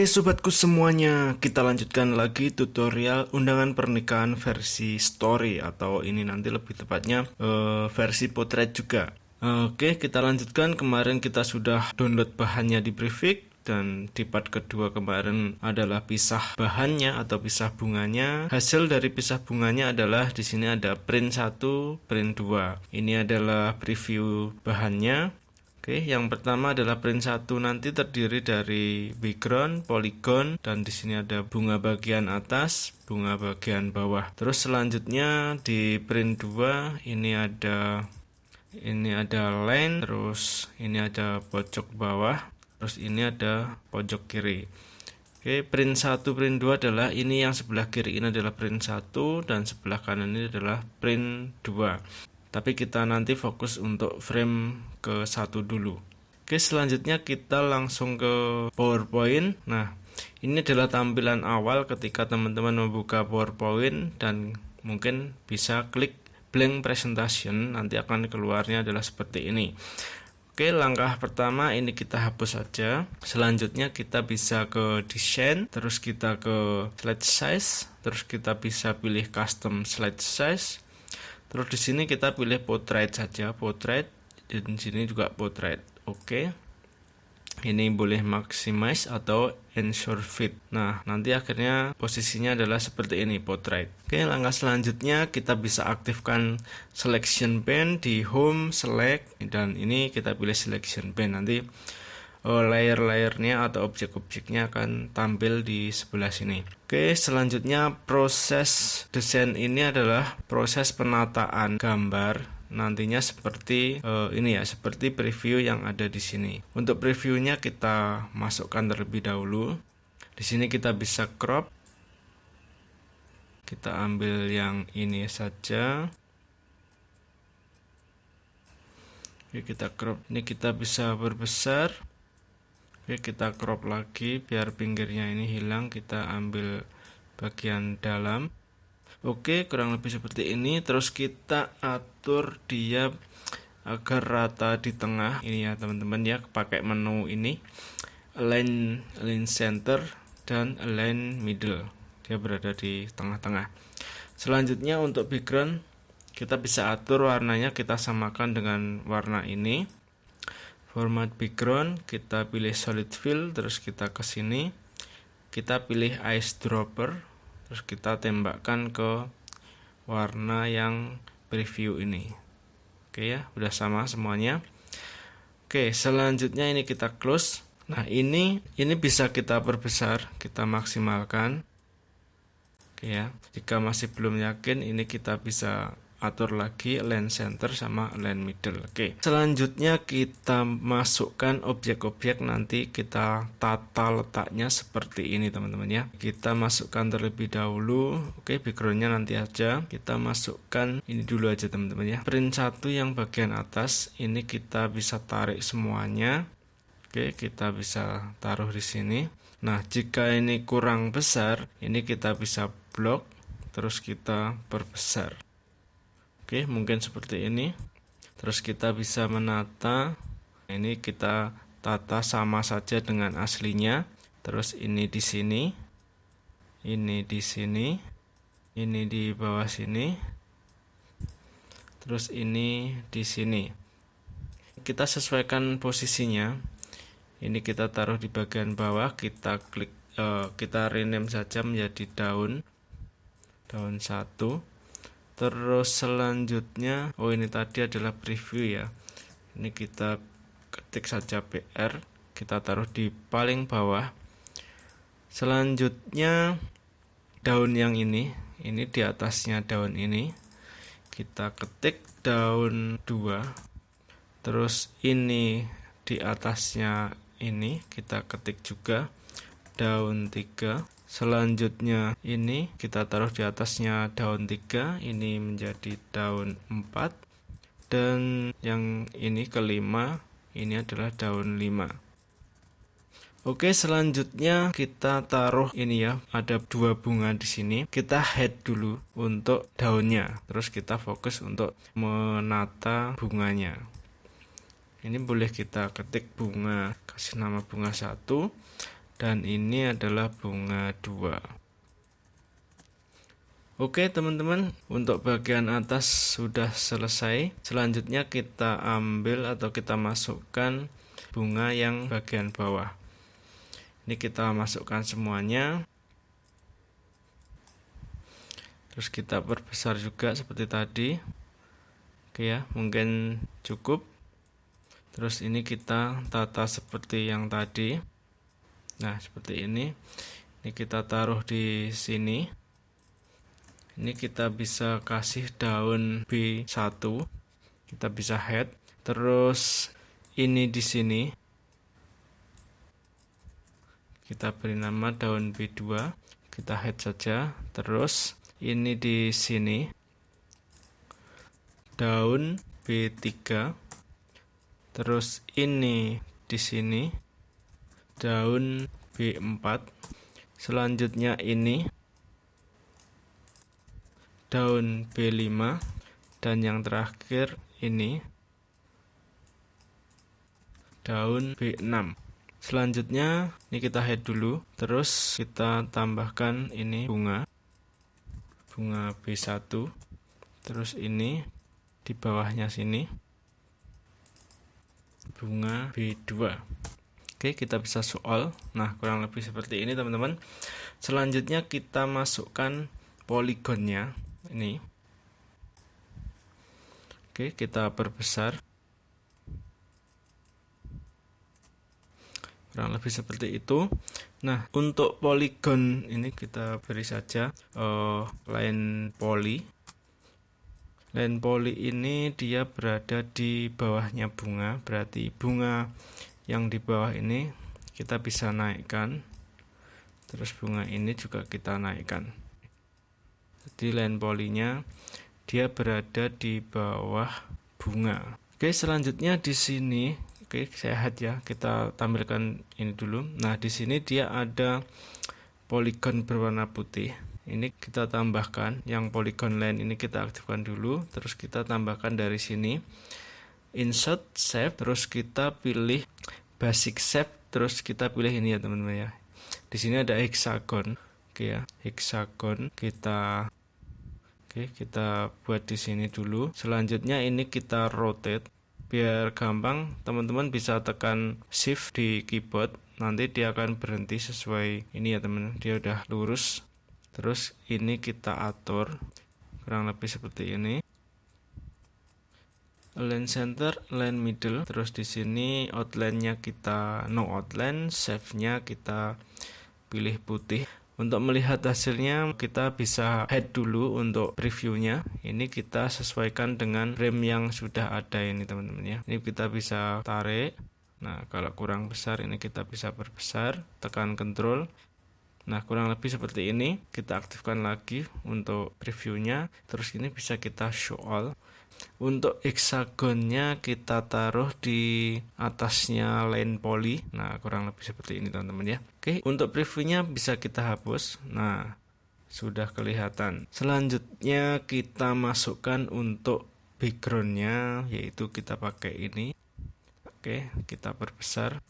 Oke sobatku semuanya, kita lanjutkan lagi tutorial undangan pernikahan versi story, atau ini nanti lebih tepatnya versi potret juga. Oke, kita lanjutkan. Kemarin kita sudah download bahannya di Prefix, dan di part kedua kemarin adalah pisah bahannya atau pisah bunganya. Hasil dari pisah bunganya adalah di sini ada print 1, print 2. Ini adalah preview bahannya. Oke, yang pertama adalah print 1, nanti terdiri dari background, polygon, dan di sini ada bunga bagian atas, bunga bagian bawah. Terus selanjutnya di print 2 ini ada line, terus ini ada pojok bawah, terus ini ada pojok kiri. Oke, print 1, print 2 adalah ini, yang sebelah kiri ini adalah print 1 dan sebelah kanan ini adalah print 2. Tapi kita nanti fokus untuk frame ke 1 dulu. Oke, selanjutnya kita langsung ke PowerPoint. Nah, ini adalah tampilan awal ketika teman-teman membuka PowerPoint, dan mungkin bisa klik blank presentation, nanti akan keluarnya adalah seperti ini. Oke, langkah pertama ini kita hapus saja. Selanjutnya kita bisa ke desain, terus kita ke slide size, terus kita bisa pilih custom slide size. Terus di sini kita pilih portrait saja, portrait, dan di sini juga portrait. Oke. Ini boleh maximize atau ensure fit. Nah, nanti akhirnya posisinya adalah seperti ini, portrait. Oke, langkah selanjutnya kita bisa aktifkan selection pen di home, select, dan ini kita pilih selection pen. Nanti layer-layernya atau objek-objeknya akan tampil di sebelah sini. Oke, selanjutnya proses desain ini adalah proses penataan gambar. Nantinya seperti ini ya, seperti preview yang ada di sini. Untuk previewnya kita masukkan terlebih dahulu. Di sini kita bisa crop. Kita ambil yang ini saja. Oke, kita crop. Ini kita bisa perbesar. Oke, kita crop lagi biar pinggirnya ini hilang. Kita ambil bagian dalam. Oke, kurang lebih seperti ini. Terus kita atur dia agar rata di tengah. Ini ya teman-teman ya, pakai menu ini, align center dan align middle. Dia berada di tengah-tengah. Selanjutnya untuk background, kita bisa atur warnanya, kita samakan dengan warna ini. Format background, kita pilih solid fill, terus kita ke sini, kita pilih ice dropper, terus kita tembakkan ke warna yang preview ini. Oke ya, udah sama semuanya. Oke, selanjutnya ini kita close. Nah, ini bisa kita perbesar, kita maksimalkan. Oke ya, jika masih belum yakin, ini kita bisa atur lagi align center sama align middle. Oke. Selanjutnya kita masukkan objek-objek, nanti kita tata letaknya seperti ini teman-teman ya. Kita masukkan terlebih dahulu. Oke, backgroundnya nanti aja. Kita masukkan ini dulu aja teman-teman ya. Print 1 yang bagian atas ini kita bisa tarik semuanya. Oke, kita bisa taruh di sini. Nah, jika ini kurang besar, ini kita bisa blok, terus kita perbesar. Oke, mungkin seperti ini. Terus kita bisa menata. Ini kita tata sama saja dengan aslinya. Terus ini di sini. Ini di sini. Ini di bawah sini. Terus ini di sini. Kita sesuaikan posisinya. Ini kita taruh di bagian bawah, kita klik, kita rename saja menjadi daun 1. Terus selanjutnya, ini tadi adalah preview ya. Ini kita ketik saja PR, kita taruh di paling bawah. Selanjutnya daun yang ini di atasnya daun ini, kita ketik daun 2. Terus ini di atasnya ini kita ketik juga daun 3. Selanjutnya ini kita taruh di atasnya daun 3, ini menjadi daun 4, dan yang ini kelima, ini adalah daun 5. Oke, selanjutnya kita taruh ini ya, ada 2 bunga di sini. Kita head dulu untuk daunnya, terus kita fokus untuk menata bunganya. Ini boleh kita ketik bunga, kasih nama bunga 1. dan ini adalah bunga 2. Oke teman-teman, untuk bagian atas sudah selesai. Selanjutnya kita ambil atau kita masukkan bunga yang bagian bawah. Ini kita masukkan semuanya. Terus kita perbesar juga seperti tadi. Oke ya, mungkin cukup. Terus ini kita tata seperti yang tadi. Nah, seperti ini. Ini kita taruh di sini. Ini kita bisa kasih daun B1. Kita bisa head. Terus ini di sini. Kita beri nama daun B2. Kita head saja. Terus ini di sini daun B3, terus ini di sini daun B4, selanjutnya ini daun B5, dan yang terakhir ini daun B6. Selanjutnya ini kita head dulu, terus kita tambahkan ini bunga B1, terus ini di bawahnya sini bunga B2. Oke, kita bisa soal. Nah, kurang lebih seperti ini teman-teman. Selanjutnya kita masukkan poligonnya ini. Oke, kita perbesar. Kurang lebih seperti itu. Nah, untuk poligon ini kita beri saja line poly. Line poly ini dia berada di bawahnya bunga, berarti bunga yang di bawah ini kita bisa naikkan. Terus bunga ini juga kita naikkan. Jadi line polynya dia berada di bawah bunga. Oke, selanjutnya di sini. Oke, saya head ya. Kita tampilkan ini dulu. Nah, di sini dia ada poligon berwarna putih. Ini kita tambahkan. Yang poligon line ini kita aktifkan dulu. Terus kita tambahkan dari sini insert shape. Terus kita pilih basic shape. Terus kita pilih ini ya teman-teman ya. Di sini ada hexagon. Oke ya, hexagon kita buat di sini dulu. Selanjutnya ini kita rotate. Biar gampang, teman-teman bisa tekan shift di keyboard, nanti dia akan berhenti sesuai ini ya teman, dia udah lurus. Terus ini kita atur kurang lebih seperti ini. Align center, align middle. Terus di sini outline-nya kita no outline, shape-nya kita pilih putih. Untuk melihat hasilnya kita bisa head dulu untuk previewnya. Ini kita sesuaikan dengan frame yang sudah ada ini teman-teman ya. Ini kita bisa tarik. Nah, kalau kurang besar ini kita bisa perbesar, tekan control. Nah, kurang lebih seperti ini. Kita aktifkan lagi untuk previewnya. Terus ini bisa kita show all. Untuk hexagonnya kita taruh di atasnya line poly. Nah, kurang lebih seperti ini teman-teman ya. Oke, untuk previewnya bisa kita hapus. Nah, sudah kelihatan. Selanjutnya kita masukkan untuk backgroundnya, yaitu kita pakai ini. Oke, kita perbesar.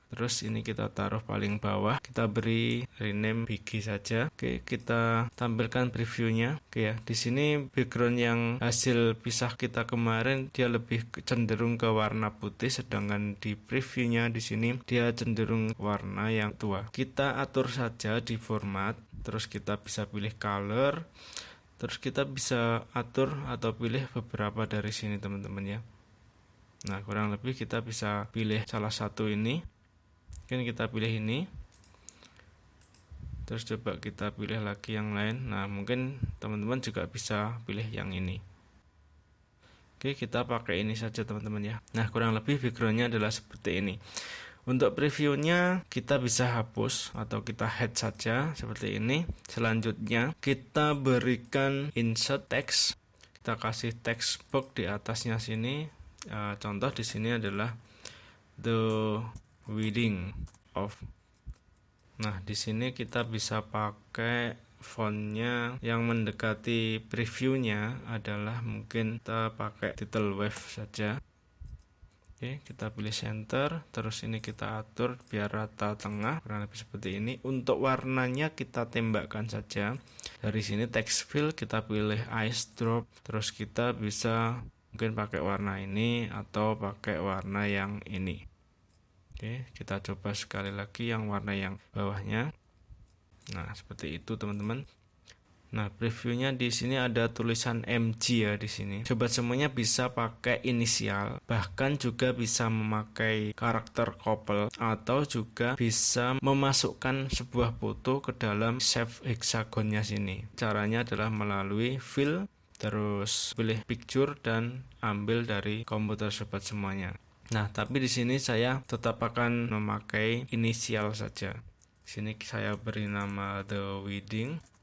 Terus ini kita taruh paling bawah, kita beri rename BG saja. Oke, kita tampilkan previewnya. Oke ya, di sini background yang hasil pisah kita kemarin dia lebih cenderung ke warna putih, sedangkan di previewnya di sini dia cenderung warna yang tua. Kita atur saja di format, terus kita bisa pilih color, terus kita bisa atur atau pilih beberapa dari sini teman-teman ya. Nah, kurang lebih kita bisa pilih salah satu ini. Mungkin kita pilih ini, terus coba kita pilih lagi yang lain. Nah, mungkin teman-teman juga bisa pilih yang ini. Oke, kita pakai ini saja teman-teman ya. Nah, kurang lebih backgroundnya adalah seperti ini. Untuk previewnya kita bisa hapus atau kita head saja seperti ini. Selanjutnya kita berikan insert text. Kita kasih text box di atasnya sini. Contoh di sini adalah the wedding of. Nah, di sini kita bisa pakai fontnya yang mendekati previewnya adalah mungkin kita pakai title wave saja. Oke, kita pilih center, terus ini kita atur biar rata tengah, kurang lebih seperti ini. Untuk warnanya kita tembakkan saja. Dari sini text fill kita pilih ice drop, terus kita bisa mungkin pakai warna ini atau pakai warna yang ini. Oke, kita coba sekali lagi yang warna yang bawahnya. Nah, seperti itu teman-teman. Nah, previewnya di sini ada tulisan MG ya di sini. Sobat semuanya bisa pakai inisial, bahkan juga bisa memakai karakter couple atau juga bisa memasukkan sebuah foto ke dalam save hexagonnya sini. Caranya adalah melalui fill, terus pilih picture dan ambil dari komputer sobat semuanya. Nah, tapi di sini saya tetap akan memakai inisial saja. Di sini saya beri nama The Wedding.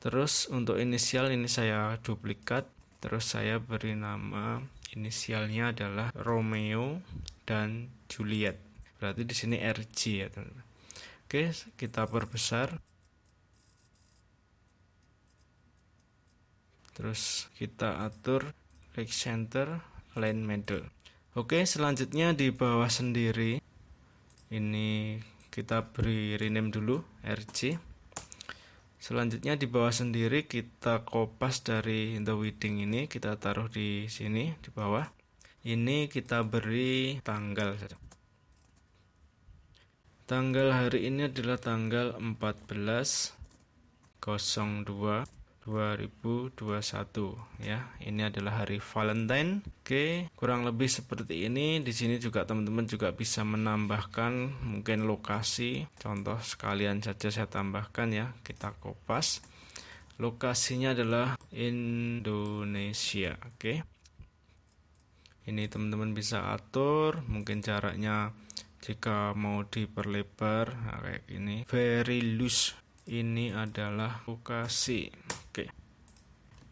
Terus untuk inisial ini saya duplikat, terus saya beri nama inisialnya adalah Romeo dan Juliet. Berarti di sini RJ ya teman-teman. Oke, kita perbesar. Terus kita atur right center, align middle. Oke, selanjutnya di bawah sendiri ini kita beri rename dulu RJ. Selanjutnya di bawah sendiri kita kopas dari The Wedding ini, kita taruh di sini di bawah. Ini kita beri tanggal saja. Tanggal hari ini adalah tanggal 14/02/2021 ya. Ini adalah hari Valentine. Oke, kurang lebih seperti ini. Di sini juga teman-teman juga bisa menambahkan mungkin lokasi. Contoh sekalian saja saya tambahkan ya. Kita kopas. Lokasinya adalah Indonesia. Oke. Ini teman-teman bisa atur mungkin jaraknya jika mau diperlebar kayak gini. Very loose. Ini adalah lokasi.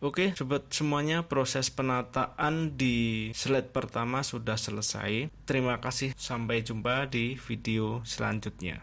Oke, sobat semuanya, proses penataan di slide pertama sudah selesai. Terima kasih, sampai jumpa di video selanjutnya.